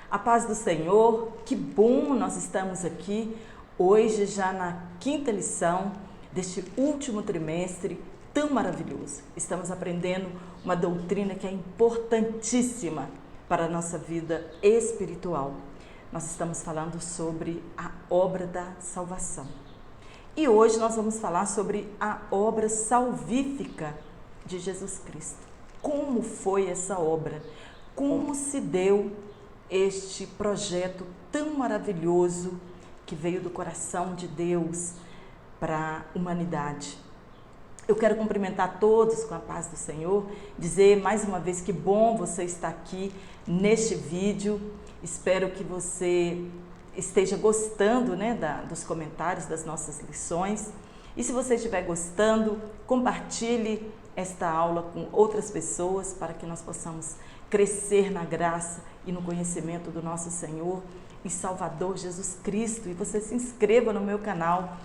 A paz do Senhor, que bom nós estamos aqui hoje já na quinta lição deste último trimestre tão maravilhoso. Estamos aprendendo uma doutrina que é importantíssima para a nossa vida espiritual. Nós estamos falando sobre a obra da salvação. E hoje nós vamos falar sobre a obra salvífica de Jesus Cristo. Como foi essa obra? Como se deu este projeto tão maravilhoso que veio do coração de Deus para a humanidade? Eu quero cumprimentar todos com a paz do Senhor, dizer mais uma vez que bom você estar aqui neste vídeo. Espero que você esteja gostando, dos comentários das nossas lições. E se você estiver gostando, compartilhe esta aula com outras pessoas para que nós possamos crescer na graça e no conhecimento do nosso Senhor e Salvador Jesus Cristo. E você se inscreva no meu canal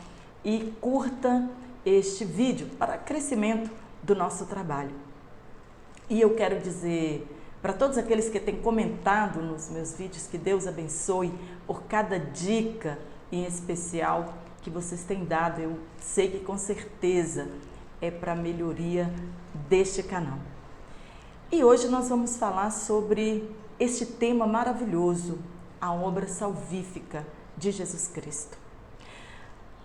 e curta este vídeo para crescimento do nosso trabalho. E eu quero dizer para todos aqueles que têm comentado nos meus vídeos que Deus abençoe por cada dica em especial que vocês têm dado. Eu sei que com certeza é para a melhoria deste canal. E hoje nós vamos falar sobre este tema maravilhoso, a obra salvífica de Jesus Cristo.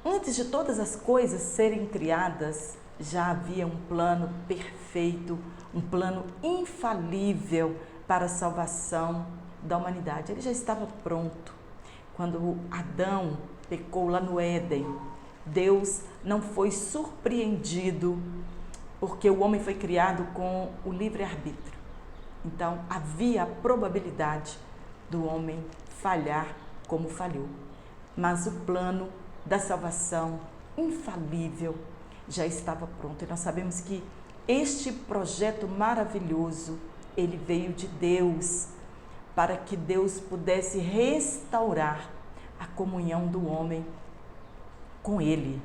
Antes de todas as coisas serem criadas, já havia um plano perfeito, um plano infalível para a salvação da humanidade. Ele já estava pronto. Quando Adão pecou lá no Éden, Deus não foi surpreendido porque o homem foi criado com o livre-arbítrio. Então, havia a probabilidade do homem falhar como falhou. Mas o plano da salvação infalível já estava pronto. E nós sabemos que este projeto maravilhoso, ele veio de Deus, para que Deus pudesse restaurar a comunhão do homem com Ele.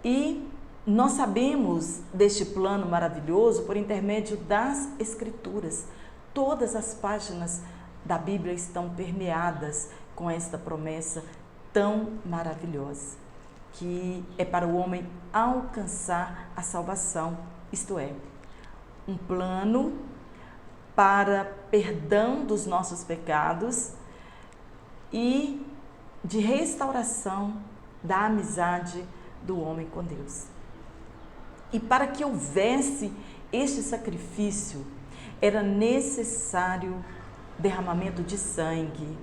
E nós sabemos deste plano maravilhoso por intermédio das Escrituras. Todas as páginas da Bíblia estão permeadas com esta promessa tão maravilhosa, que é para o homem alcançar a salvação, isto é, um plano para perdão dos nossos pecados e de restauração da amizade do homem com Deus. E para que houvesse este sacrifício, era necessário derramamento de sangue.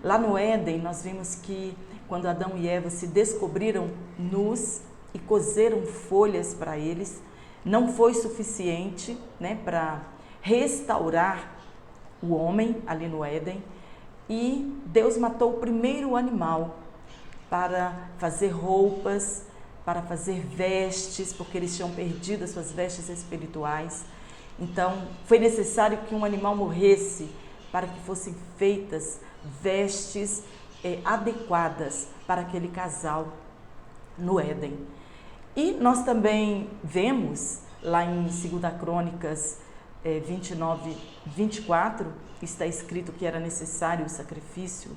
Lá no Éden, nós vimos que quando Adão e Eva se descobriram nus e cozeram folhas para eles, não foi suficiente, para restaurar o homem ali no Éden. E Deus matou o primeiro animal para fazer roupas, para fazer vestes, porque eles tinham perdido as suas vestes espirituais. Então, foi necessário que um animal morresse para que fossem feitas vestes adequadas para aquele casal no Éden. E nós também vemos lá em 2 Crônicas 29, 24, está escrito que era necessário o sacrifício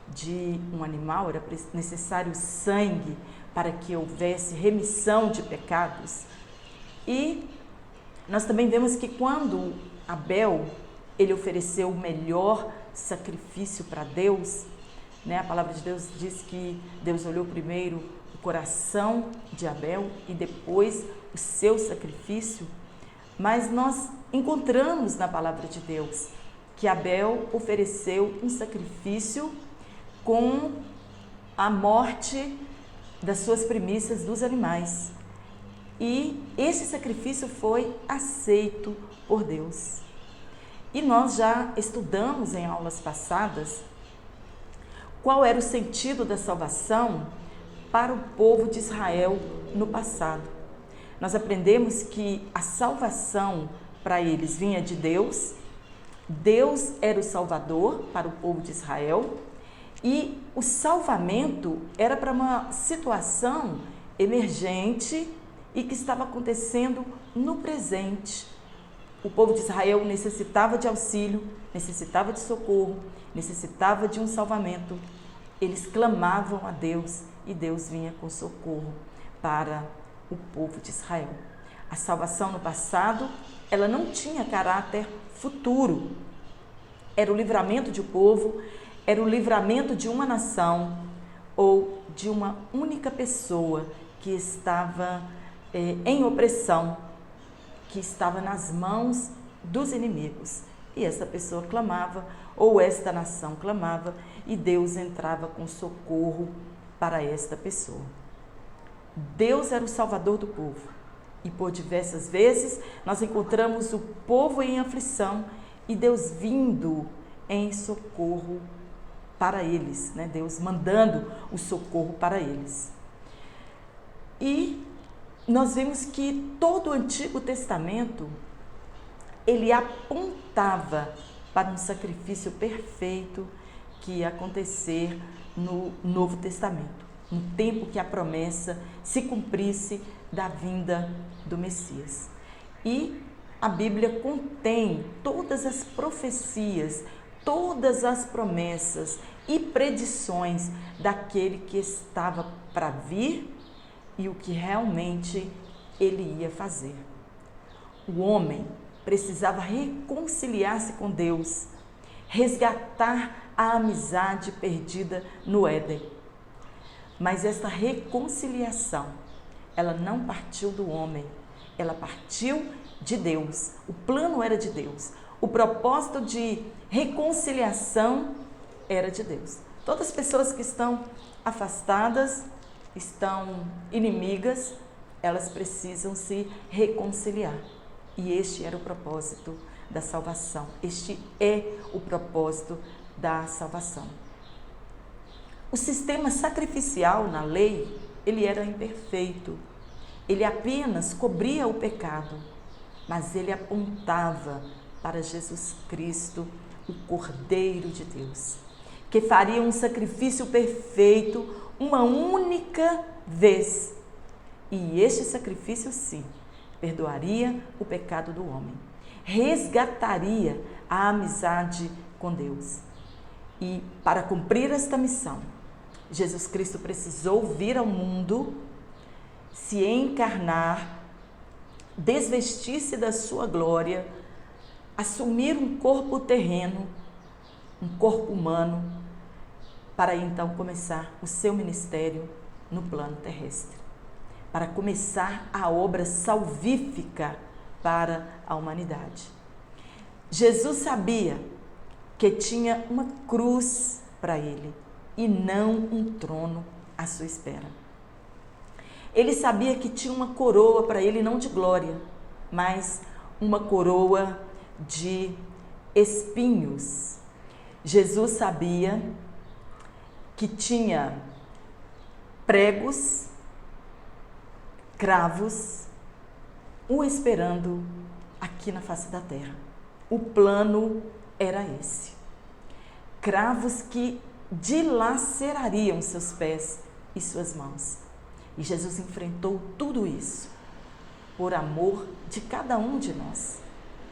de um animal, era necessário sangue para que houvesse remissão de pecados. E nós também vemos que quando Abel, ele ofereceu o melhor sacrifício para Deus, a palavra de Deus diz que Deus olhou primeiro o coração de Abel e depois o seu sacrifício, mas nós encontramos na palavra de Deus que Abel ofereceu um sacrifício com a morte das suas primícias dos animais. E esse sacrifício foi aceito por Deus. E nós já estudamos em aulas passadas qual era o sentido da salvação para o povo de Israel no passado. Nós aprendemos que a salvação para eles vinha de Deus, Deus era o Salvador para o povo de Israel e o salvamento era para uma situação emergente e que estava acontecendo no presente. O povo de Israel necessitava de auxílio necessitava de socorro, necessitava de um salvamento, eles clamavam a Deus e Deus vinha com socorro para o povo de Israel. A salvação no passado, ela não tinha caráter futuro. Era o livramento de um povo, era o livramento de uma nação ou de uma única pessoa que estava em opressão, que estava nas mãos dos inimigos. E essa pessoa clamava, ou esta nação clamava, e Deus entrava com socorro para esta pessoa. Deus era o salvador do povo. E por diversas vezes nós encontramos o povo em aflição e Deus vindo em socorro para eles, né? Deus mandando o socorro para eles. E nós vemos que todo o Antigo Testamento, ele apontava para um sacrifício perfeito que ia acontecer no Novo Testamento, no tempo que a promessa se cumprisse da vinda do Messias. E a Bíblia contém todas as profecias, todas as promessas e predições daquele que estava para vir e o que realmente ele ia fazer. O homem precisava reconciliar-se com Deus, resgatar a amizade perdida no Éden. Mas essa reconciliação, ela não partiu do homem, ela partiu de Deus. O plano era de Deus. O propósito de reconciliação era de Deus. Todas as pessoas que estão afastadas, estão inimigas, elas precisam se reconciliar. E este era o propósito da salvação. Este é o propósito da salvação. O sistema sacrificial na lei, ele era imperfeito. Ele apenas cobria o pecado, mas ele apontava para Jesus Cristo, o Cordeiro de Deus, que faria um sacrifício perfeito uma única vez. E este sacrifício, sim, perdoaria o pecado do homem, resgataria a amizade com Deus. E para cumprir esta missão, Jesus Cristo precisou vir ao mundo, se encarnar, desvestir-se da sua glória, assumir um corpo terreno, um corpo humano, para então começar o seu ministério no plano terrestre, para começar a obra salvífica para a humanidade. Jesus sabia que tinha uma cruz para ele e não um trono à sua espera. Ele sabia que tinha uma coroa para ele, não de glória, mas uma coroa de espinhos. Jesus sabia que tinha pregos, cravos, o esperando aqui na face da terra. O plano era esse. Cravos que dilacerariam seus pés e suas mãos. E Jesus enfrentou tudo isso por amor de cada um de nós,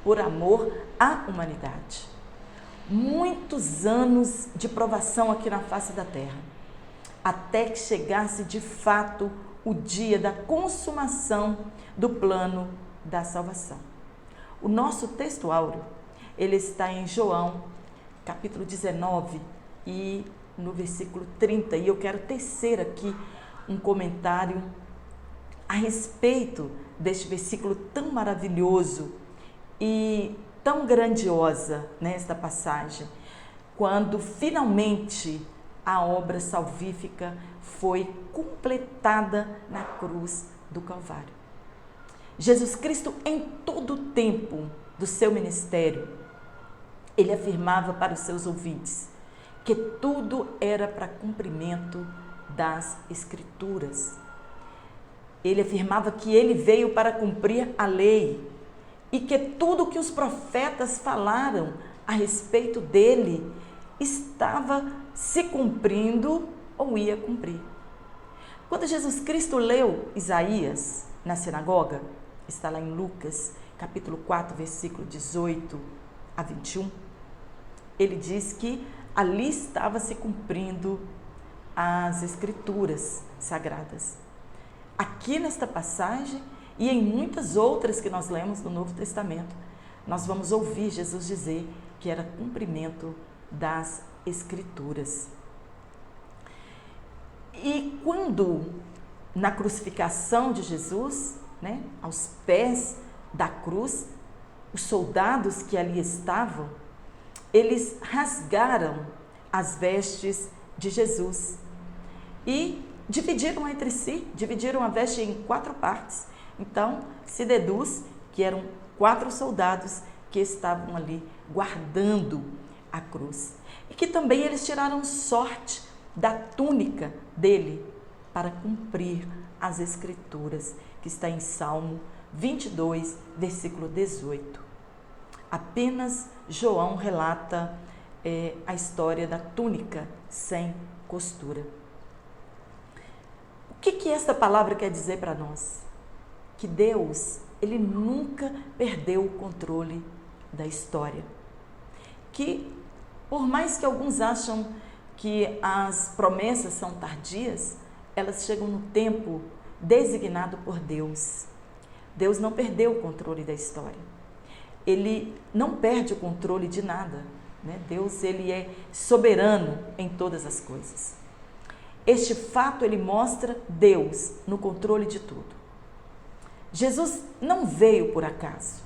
por amor à humanidade. Muitos anos de provação aqui na face da terra, até que chegasse de fato o dia da consumação do plano da salvação. O nosso texto áureo, ele está em João, capítulo 19 e no versículo 30. E eu quero tecer aqui um comentário a respeito deste versículo tão maravilhoso e tão grandiosa nesta passagem, quando finalmente a obra salvífica foi completada na cruz do Calvário. Jesus Cristo, em todo o tempo do seu ministério, ele afirmava para os seus ouvintes que tudo era para cumprimento das Escrituras. Ele afirmava que ele veio para cumprir a lei e que tudo que os profetas falaram a respeito dele estava se cumprindo ou ia cumprir. Quando Jesus Cristo leu Isaías na sinagoga, está lá em Lucas, capítulo 4, versículo 18 a 21, ele diz que ali estava se cumprindo as Escrituras Sagradas. Aqui nesta passagem e em muitas outras que nós lemos no Novo Testamento, nós vamos ouvir Jesus dizer que era cumprimento das Escrituras. E quando na crucificação de Jesus, aos pés da cruz, os soldados que ali estavam, eles rasgaram as vestes de Jesus e dividiram entre si, dividiram a veste em 4 partes. Então, se deduz que eram 4 soldados que estavam ali guardando a cruz. E que também eles tiraram sorte da túnica dele para cumprir as Escrituras, que está em Salmo 22, versículo 18. Apenas João relata a história da túnica sem costura. O que esta palavra quer dizer para nós? Que Deus, ele nunca perdeu o controle da história. Que, por mais que alguns acham que as promessas são tardias, elas chegam no tempo designado por Deus. Deus não perdeu o controle da história. Ele não perde o controle de nada, Deus, ele é soberano em todas as coisas. Este fato, ele mostra Deus no controle de tudo. Jesus não veio por acaso.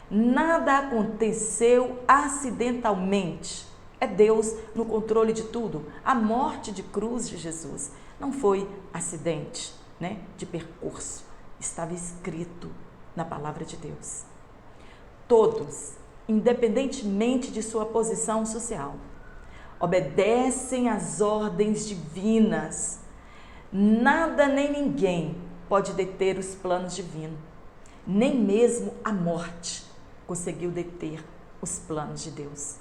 Nada aconteceu acidentalmente. É Deus no controle de tudo. A morte de cruz de Jesus não foi acidente, de percurso. Estava escrito na palavra de Deus. Todos, independentemente de sua posição social, obedecem às ordens divinas. Nada nem ninguém pode deter os planos divinos. Nem mesmo a morte conseguiu deter os planos de Deus.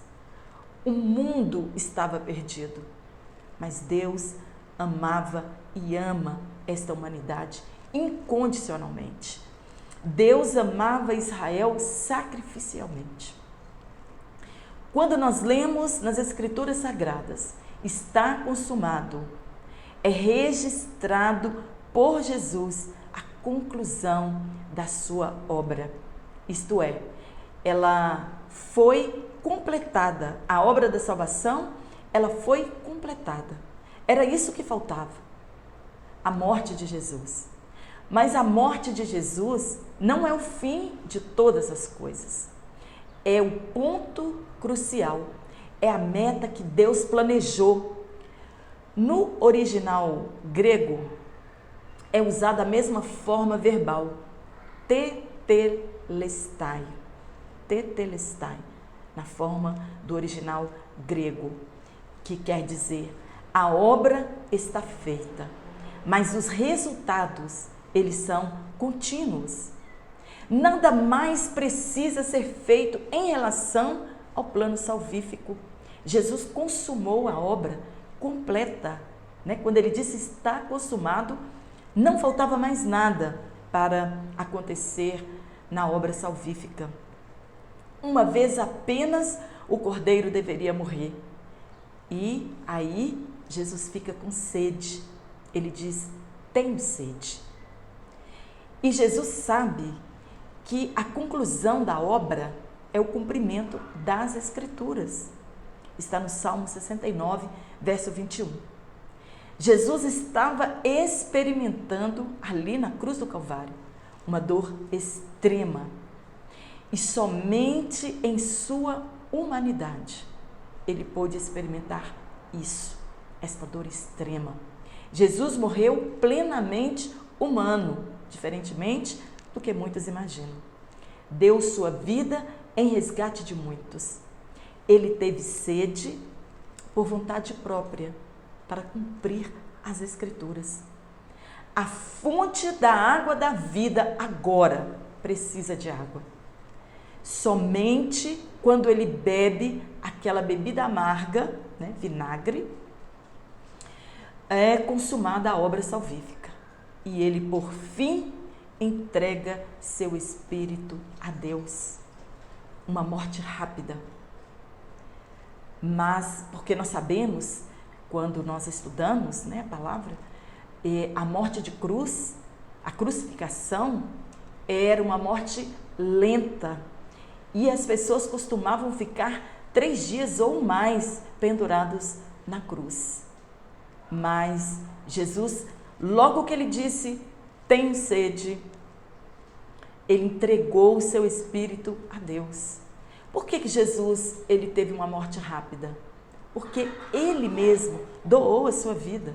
O mundo estava perdido, mas Deus amava e ama esta humanidade incondicionalmente. Deus amava Israel sacrificialmente. Quando nós lemos nas Escrituras Sagradas, está consumado, é registrado por Jesus a conclusão da sua obra. Isto é, ela foi completada, a obra da salvação, ela foi completada. Era isso que faltava, a morte de Jesus. Mas a morte de Jesus não é o fim de todas as coisas. É o ponto crucial, é a meta que Deus planejou. No original grego, é usada a mesma forma verbal, tetelestai, na forma do original grego, que quer dizer, a obra está feita, mas os resultados, eles são contínuos. Nada mais precisa ser feito em relação ao plano salvífico. Jesus consumou a obra completa, Quando ele disse está consumado, não faltava mais nada para acontecer na obra salvífica. Uma vez apenas o cordeiro deveria morrer. E aí Jesus fica com sede. Ele diz, tenho sede. E Jesus sabe que a conclusão da obra é o cumprimento das Escrituras. Está no Salmo 69, verso 21. Jesus estava experimentando ali na cruz do Calvário uma dor extrema. E somente em sua humanidade ele pôde experimentar isso, esta dor extrema. Jesus morreu plenamente humano, diferentemente do que muitos imaginam. Deu sua vida em resgate de muitos. Ele teve sede por vontade própria para cumprir as Escrituras. A fonte da água da vida agora precisa de água. Somente quando ele bebe aquela bebida amarga, vinagre, é consumada a obra salvífica. E ele, por fim, entrega seu espírito a Deus. Uma morte rápida. Mas, porque nós sabemos, quando nós estudamos, né, a palavra, a morte de cruz, a crucificação, era uma morte lenta. E as pessoas costumavam ficar 3 dias ou mais pendurados na cruz. Mas Jesus, logo que ele disse, tenho sede, ele entregou o seu espírito a Deus. Por que Jesus ele teve uma morte rápida? Porque ele mesmo doou a sua vida.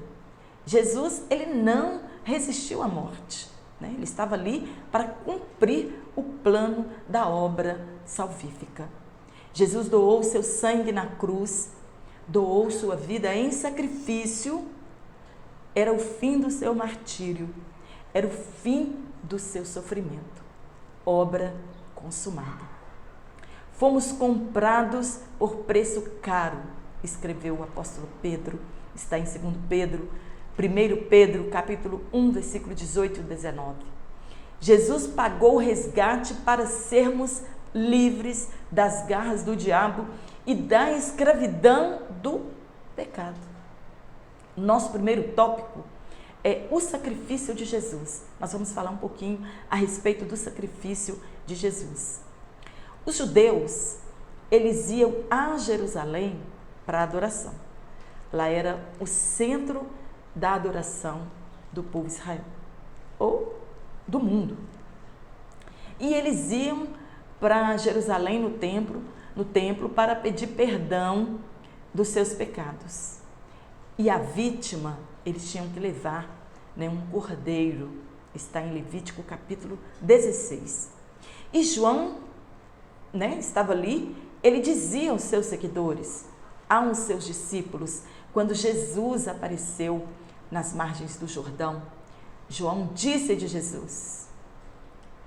Jesus ele não resistiu à morte, né? Ele estava ali para cumprir o plano da obra salvífica. Jesus doou o seu sangue na cruz, doou sua vida em sacrifício. Era o fim do seu martírio, era o fim do seu sofrimento. Obra consumada. Fomos comprados por preço caro, escreveu o apóstolo Pedro, está em 2 Pedro, 1 Pedro, capítulo 1, versículo 18 e 19. Jesus pagou o resgate para sermos livres das garras do diabo e da escravidão do pecado. Nosso primeiro tópico é o sacrifício de Jesus. Nós vamos falar um pouquinho a respeito do sacrifício de Jesus. Os judeus, eles iam a Jerusalém para a adoração. Lá era o centro da adoração do povo Israel, ou do mundo. E eles iam para Jerusalém no templo para pedir perdão dos seus pecados. E a vítima, eles tinham que levar, né, um cordeiro, está em Levítico capítulo 16. E João, né, estava ali, ele dizia aos seus seguidores, aos seus discípulos, quando Jesus apareceu nas margens do Jordão, João disse de Jesus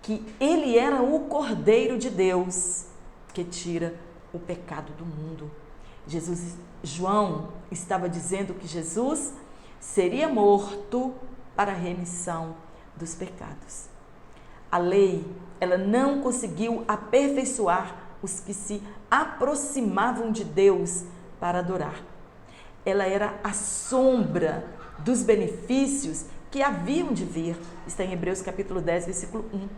que ele era o Cordeiro de Deus que tira o pecado do mundo. João estava dizendo que Jesus seria morto para a remissão dos pecados. A lei, ela não conseguiu aperfeiçoar os que se aproximavam de Deus para adorar. Ela era a sombra dos benefícios que haviam de vir. Está em Hebreus capítulo 10, versículo 1.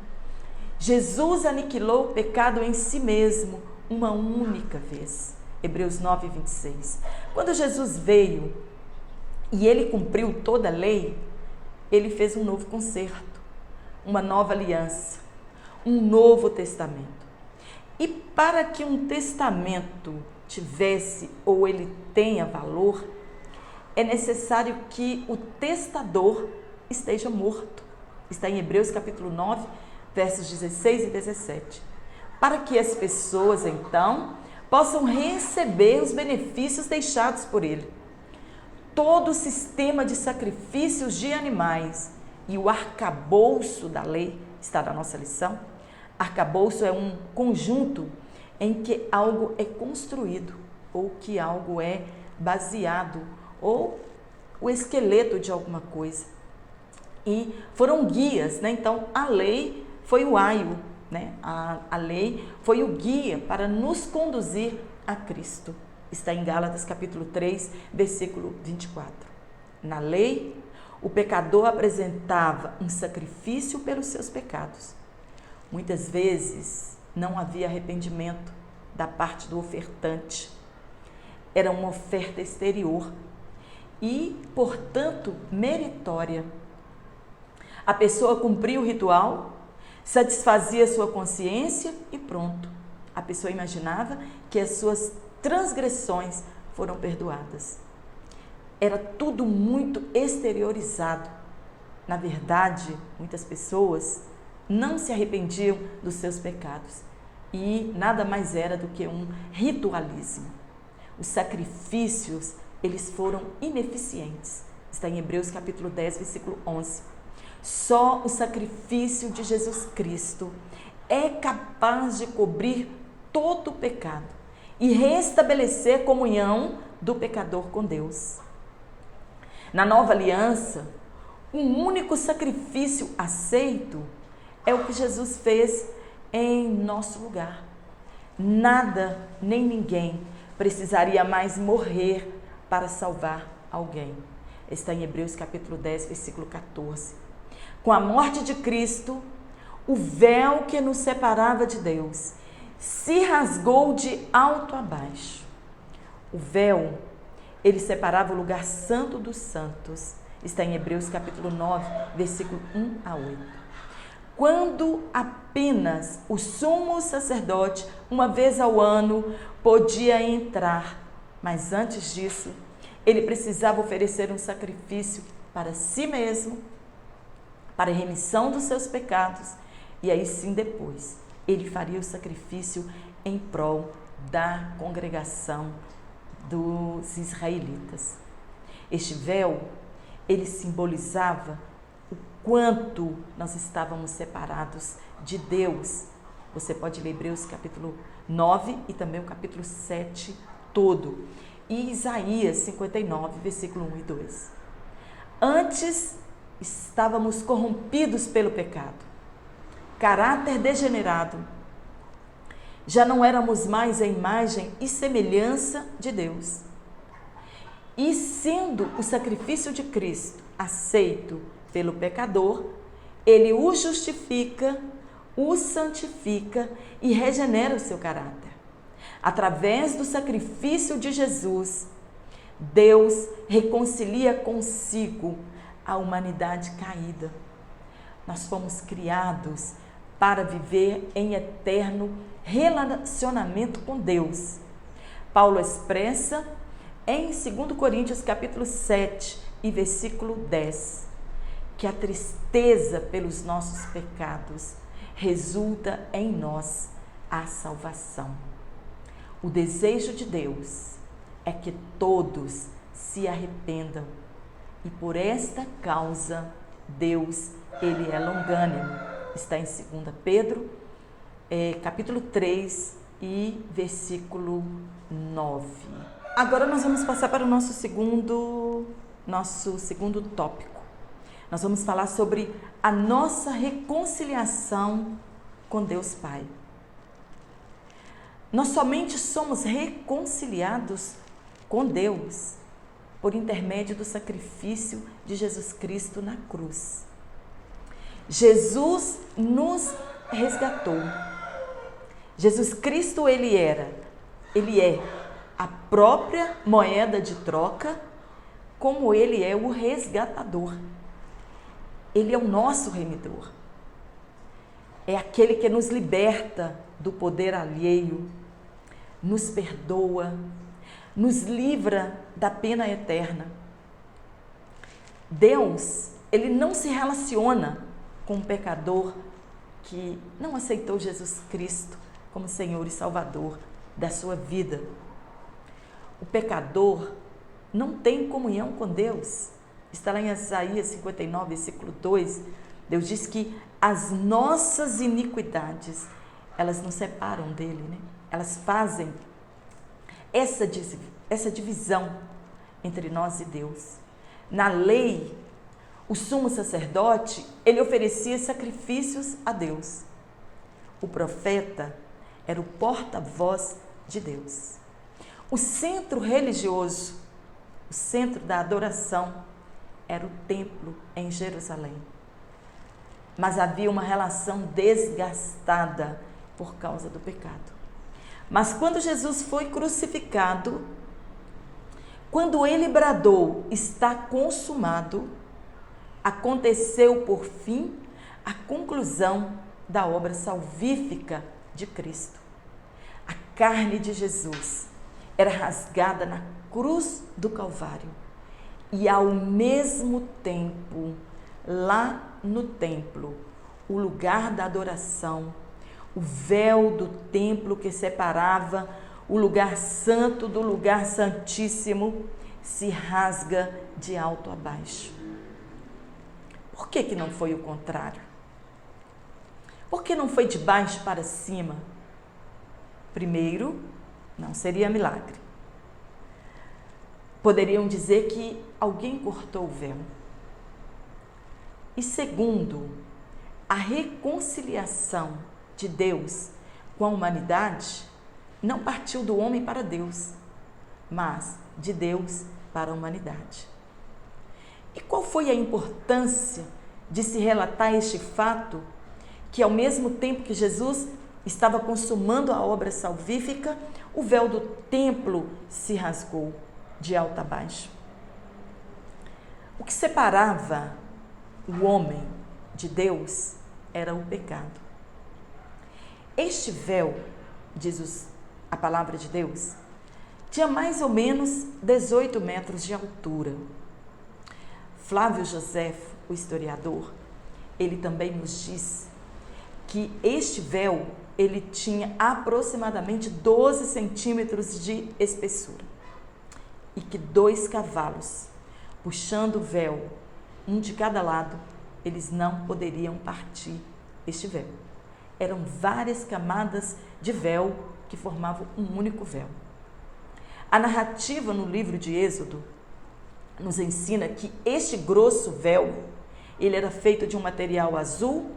Jesus aniquilou o pecado em si mesmo uma única vez. Hebreus 9, 26. Quando Jesus veio e ele cumpriu toda a lei, ele fez um novo concerto, uma nova aliança, um novo testamento. E para que um testamento tivesse ou ele tenha valor, é necessário que o testador esteja morto. Está em Hebreus capítulo 9, versos 16 e 17. Para que as pessoas, então, possam receber os benefícios deixados por ele. Todo o sistema de sacrifícios de animais e o arcabouço da lei, está na nossa lição. Arcabouço é um conjunto em que algo é construído ou que algo é baseado ou o esqueleto de alguma coisa. E foram guias, né? Então a lei foi o aio, né? A lei foi o guia para nos conduzir a Cristo. Está em Gálatas capítulo 3, versículo 24. Na lei, o pecador apresentava um sacrifício pelos seus pecados. Muitas vezes não havia arrependimento da parte do ofertante. Era uma oferta exterior e, portanto, meritória. A pessoa cumpria o ritual, satisfazia sua consciência e pronto. A pessoa imaginava que as suas transgressões foram perdoadas. Era tudo muito exteriorizado. Na verdade, muitas pessoas não se arrependiam dos seus pecados e nada mais era do que um ritualismo. Os sacrifícios, eles foram ineficientes. Está em Hebreus capítulo 10, versículo 11. Só o sacrifício de Jesus Cristo é capaz de cobrir todo o pecado e restabelecer a comunhão do pecador com Deus. Na nova aliança, um único sacrifício aceito é o que Jesus fez em nosso lugar. Nada nem ninguém precisaria mais morrer para salvar alguém. Está em Hebreus capítulo 10, versículo 14. Com a morte de Cristo, o véu que nos separava de Deus se rasgou de alto a baixo. O véu, ele separava o lugar santo dos santos. Está em Hebreus capítulo 9, versículo 1 a 8. Quando apenas o sumo sacerdote, uma vez ao ano, podia entrar, mas antes disso, ele precisava oferecer um sacrifício para si mesmo, para a remissão dos seus pecados, e aí sim depois ele faria o sacrifício em prol da congregação dos israelitas. Este véu, ele simbolizava o quanto nós estávamos separados de Deus. Você pode ler Hebreus capítulo 9 e também o capítulo 7 todo. E Isaías 59, versículo 1 e 2. Antes estávamos corrompidos pelo pecado, caráter degenerado. Já não éramos mais a imagem e semelhança de Deus. E sendo o sacrifício de Cristo aceito pelo pecador, ele o justifica, o santifica e regenera o seu caráter. Através do sacrifício de Jesus, Deus reconcilia consigo a humanidade caída. Nós fomos criados para viver em eterno relacionamento com Deus. Paulo expressa em 2 Coríntios capítulo 7 e versículo 10, que a tristeza pelos nossos pecados resulta em nós a salvação. O desejo de Deus é que todos se arrependam e por esta causa Deus, ele é longânimo. Está em 2 Pedro, capítulo 3 e versículo 9. Agora nós vamos passar para o nosso segundo tópico. Nós vamos falar sobre a nossa reconciliação com Deus Pai. Nós somente somos reconciliados com Deus por intermédio do sacrifício de Jesus Cristo na cruz. Jesus nos resgatou. Jesus Cristo, ele é a própria moeda de troca, como ele é o resgatador. Ele é o nosso remidor. É aquele que nos liberta do poder alheio, nos perdoa, nos livra da pena eterna. Deus, ele não se relaciona com um pecador que não aceitou Jesus Cristo como Senhor e Salvador da sua vida. O pecador não tem comunhão com Deus. Está lá em Isaías 59, versículo 2. Deus diz que as nossas iniquidades, elas nos separam dele, né? Elas fazem essa divisão entre nós e Deus. Na lei, o sumo sacerdote, ele oferecia sacrifícios a Deus. O profeta era o porta-voz de Deus. O centro religioso, o centro da adoração, era o templo em Jerusalém. Mas havia uma relação desgastada por causa do pecado. Mas quando Jesus foi crucificado, quando ele bradou, está consumado, aconteceu por fim a conclusão da obra salvífica de Cristo. A carne de Jesus era rasgada na cruz do Calvário e ao mesmo tempo, lá no templo, o lugar da adoração, o véu do templo que separava o lugar santo do lugar santíssimo, se rasga de alto a baixo. Por que não foi o contrário? Por que não foi de baixo para cima? Primeiro, não seria milagre. Poderiam dizer que alguém cortou o véu. E segundo, a reconciliação de Deus com a humanidade não partiu do homem para Deus, mas de Deus para a humanidade. E qual foi a importância de se relatar este fato, que ao mesmo tempo que Jesus estava consumando a obra salvífica, o véu do templo se rasgou de alto a baixo? O que separava o homem de Deus era o pecado. Este véu, diz a palavra de Deus, tinha mais ou menos 18 metros de altura. Flávio Joséfo, o historiador, ele também nos diz que este véu, ele tinha aproximadamente 12 centímetros de espessura e que 2 cavalos, puxando o véu, um de cada lado, eles não poderiam partir este véu. Eram várias camadas de véu que formavam um único véu. A narrativa no livro de Êxodo nos ensina que este grosso véu, ele era feito de um material azul,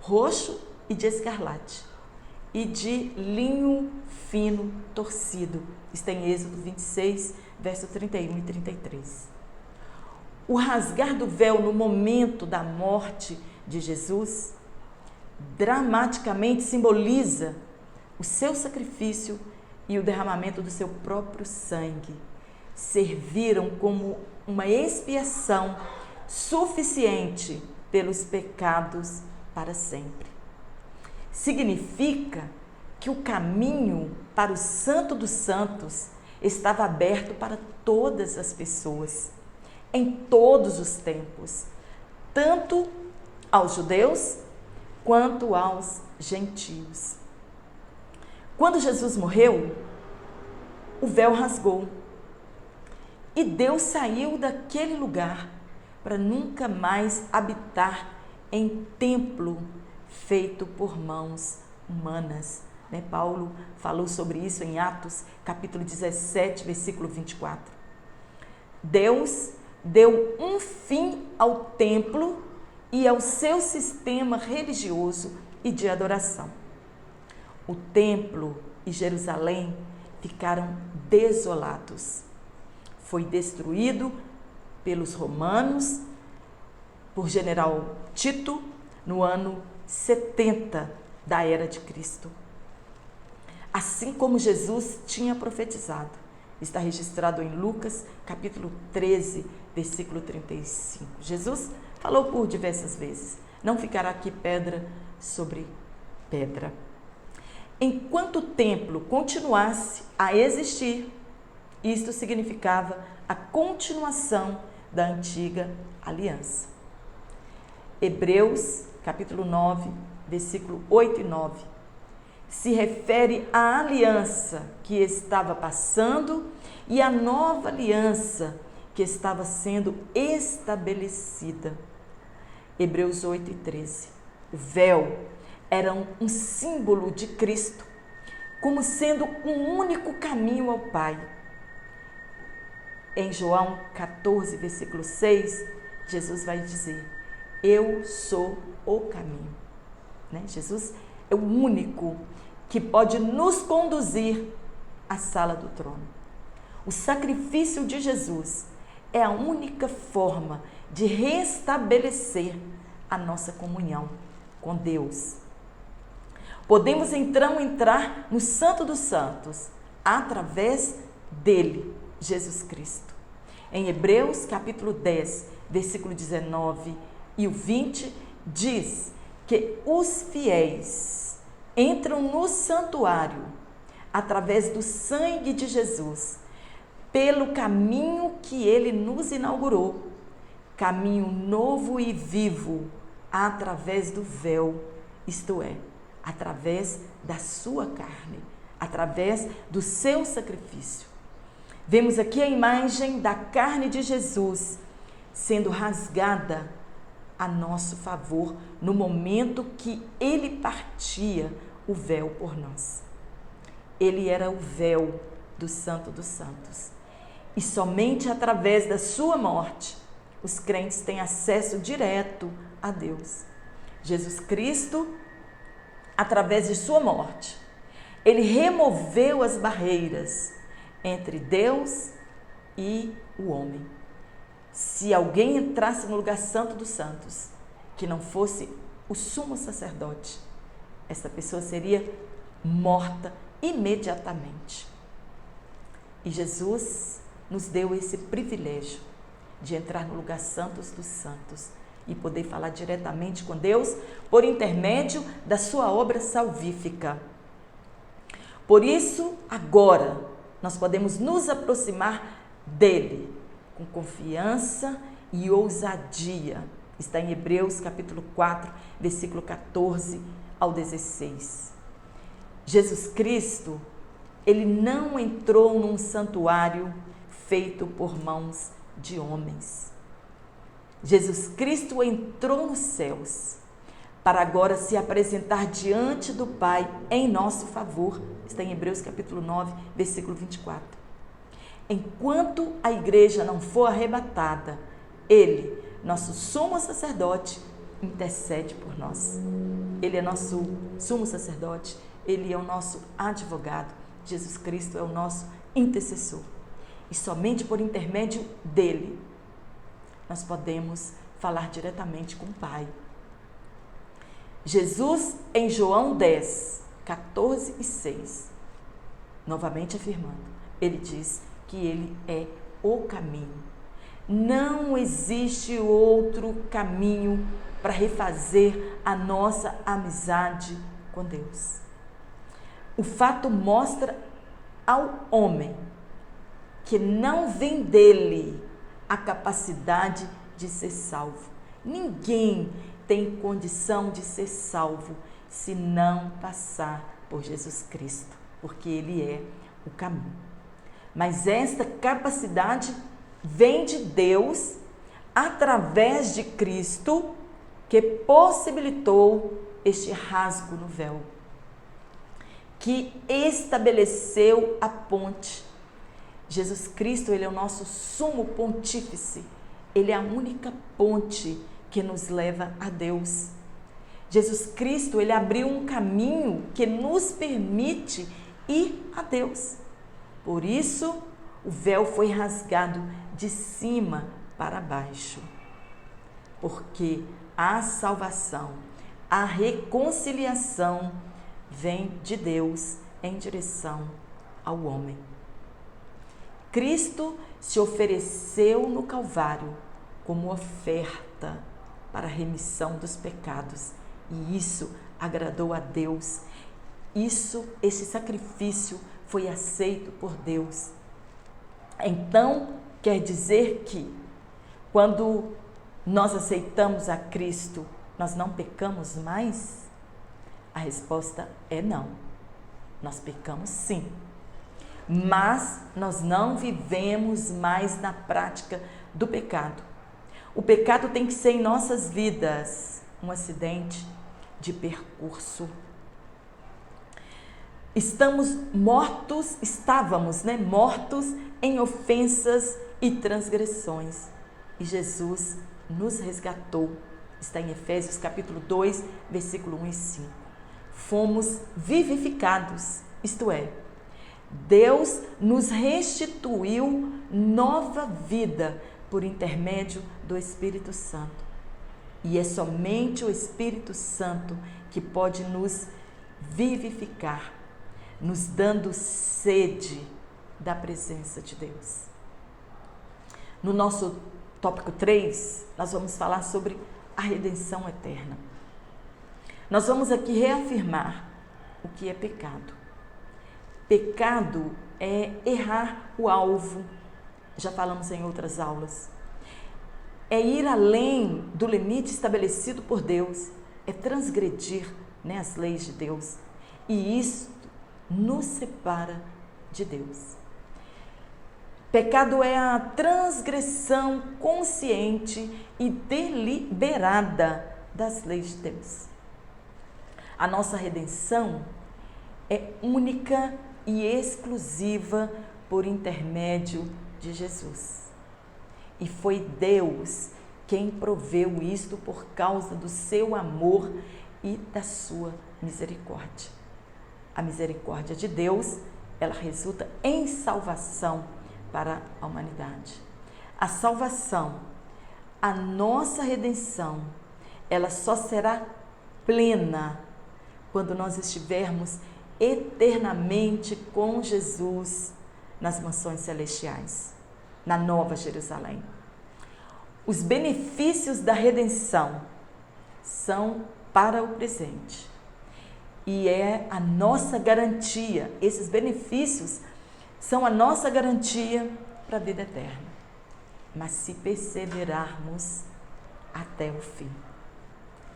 roxo e de escarlate, e de linho fino torcido. Está em Êxodo 26, verso 31 e 33. O rasgar do véu no momento da morte de Jesus dramaticamente simboliza o seu sacrifício e o derramamento do seu próprio sangue. Serviram como uma expiação suficiente pelos pecados para sempre. Significa que o caminho para o Santo dos Santos estava aberto para todas as pessoas, em todos os tempos, tanto aos judeus quanto aos gentios. Quando Jesus morreu, o véu rasgou e Deus saiu daquele lugar para nunca mais habitar em templo feito por mãos humanas. Paulo falou sobre isso em Atos, capítulo 17, versículo 24. Deus deu um fim ao templo e ao seu sistema religioso e de adoração. O templo e Jerusalém ficaram desolados. Foi destruído pelos romanos, por general Tito, no ano 70 da era de Cristo. Assim como Jesus tinha profetizado. Está registrado em Lucas, capítulo 13, versículo 35. Jesus falou por diversas vezes: não ficará aqui pedra sobre pedra. Enquanto o templo continuasse a existir, isto significava a continuação da antiga aliança. Hebreus, capítulo 9, versículo 8 e 9, se refere à aliança que estava passando e à nova aliança que estava sendo estabelecida. Hebreus 8 e 13. O véu era um símbolo de Cristo, como sendo um único caminho ao Pai. Em João 14, versículo 6, Jesus vai dizer: eu sou o caminho. Jesus é o único que pode nos conduzir à sala do trono. O sacrifício de Jesus é a única forma de restabelecer a nossa comunhão com Deus. Podemos então entrar no Santo dos Santos através dele, Jesus Cristo. Em Hebreus capítulo 10, versículo 19 e o 20, diz que os fiéis entram no santuário através do sangue de Jesus, pelo caminho que ele nos inaugurou, caminho novo e vivo, através do véu, isto é, através da sua carne, através do seu sacrifício. Vemos aqui a imagem da carne de Jesus sendo rasgada a nosso favor no momento que ele partia o véu por nós. Ele era o véu do Santo dos Santos. E somente através da sua morte, os crentes têm acesso direto a Deus. Jesus Cristo, através de sua morte, ele removeu as barreiras entre Deus e o homem. Se alguém entrasse no lugar santo dos santos, que não fosse o sumo sacerdote, essa pessoa seria morta imediatamente. E Jesus nos deu esse privilégio de entrar no lugar santo dos santos e poder falar diretamente com Deus por intermédio da sua obra salvífica. Por isso, agora, nós podemos nos aproximar dele com confiança e ousadia. Está em Hebreus capítulo 4, versículo 14 ao 16. Jesus Cristo, ele não entrou num santuário feito por mãos de homens. Jesus Cristo entrou nos céus para agora se apresentar diante do Pai em nosso favor. Está em Hebreus capítulo 9, versículo 24. Enquanto a igreja não for arrebatada, ele, nosso sumo sacerdote, intercede por nós. Ele é nosso sumo sacerdote, ele é o nosso advogado. Jesus Cristo é o nosso intercessor. E somente por intermédio dele, nós podemos falar diretamente com o Pai. Jesus, em João 10, 14 e 6, novamente afirmando, ele diz que ele é o caminho. Não existe outro caminho para refazer a nossa amizade com Deus. O fato mostra ao homem que não vem dele a capacidade de ser salvo. Ninguém tem condição de ser salvo se não passar por Jesus Cristo, porque ele é o caminho. Mas esta capacidade vem de Deus através de Cristo, que possibilitou este rasgo no véu, que estabeleceu a ponte. Jesus Cristo, ele é o nosso sumo pontífice, ele é a única ponte que nos leva a Deus. Jesus Cristo, ele abriu um caminho que nos permite ir a Deus. Por isso, o véu foi rasgado de cima para baixo, porque a salvação, a reconciliação vem de Deus em direção ao homem. Cristo se ofereceu no Calvário como oferta para a remissão dos pecados, e isso agradou a Deus. Esse sacrifício foi aceito por Deus. Então, quer dizer que quando nós aceitamos a Cristo, nós não pecamos mais? A resposta é não. Nós pecamos sim. Mas nós não vivemos mais na prática do pecado. O pecado tem que ser em nossas vidas um acidente de percurso. Estávamos mortos em ofensas e transgressões. E Jesus nos resgatou. Está em Efésios capítulo 2, versículo 1 e 5. Fomos vivificados, isto é, Deus nos restituiu nova vida por intermédio do Espírito Santo. E é somente o Espírito Santo que pode nos vivificar, nos dando sede da presença de Deus. No nosso tópico 3, nós vamos falar sobre a redenção eterna. Nós vamos aqui reafirmar o que é pecado. Pecado é errar o alvo, já falamos em outras aulas. É ir além do limite estabelecido por Deus, é transgredir, as leis de Deus. E isso nos separa de Deus. Pecado é a transgressão consciente e deliberada das leis de Deus. A nossa redenção é única e exclusiva por intermédio de Jesus. E foi Deus quem proveu isto por causa do seu amor e da sua misericórdia. A misericórdia de Deus ela resulta em salvação para a humanidade. A salvação, a nossa redenção, ela só será plena quando nós estivermos eternamente com Jesus nas mansões celestiais, na Nova Jerusalém. Os benefícios da redenção são para o presente e é a nossa garantia. Esses benefícios são a nossa garantia para a vida eterna. Mas se perseverarmos até o fim.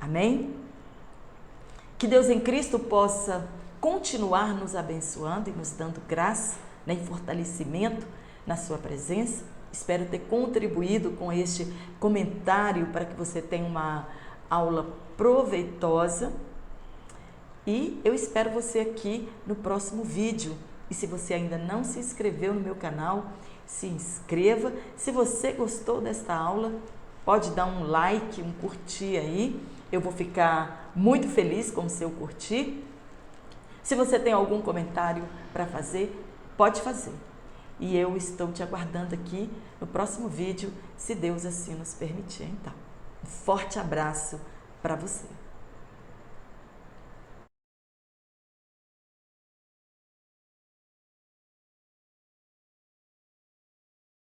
Amém? Que Deus em Cristo possa continuar nos abençoando e nos dando graça, né, e fortalecimento na sua presença. Espero ter contribuído com este comentário para que você tenha uma aula proveitosa. E eu espero você aqui no próximo vídeo. E se você ainda não se inscreveu no meu canal, se inscreva. Se você gostou desta aula, pode dar um like, um curtir aí. Eu vou ficar muito feliz com o seu curtir. Se você tem algum comentário para fazer, pode fazer. E eu estou te aguardando aqui no próximo vídeo, se Deus assim nos permitir. Então, um forte abraço para você.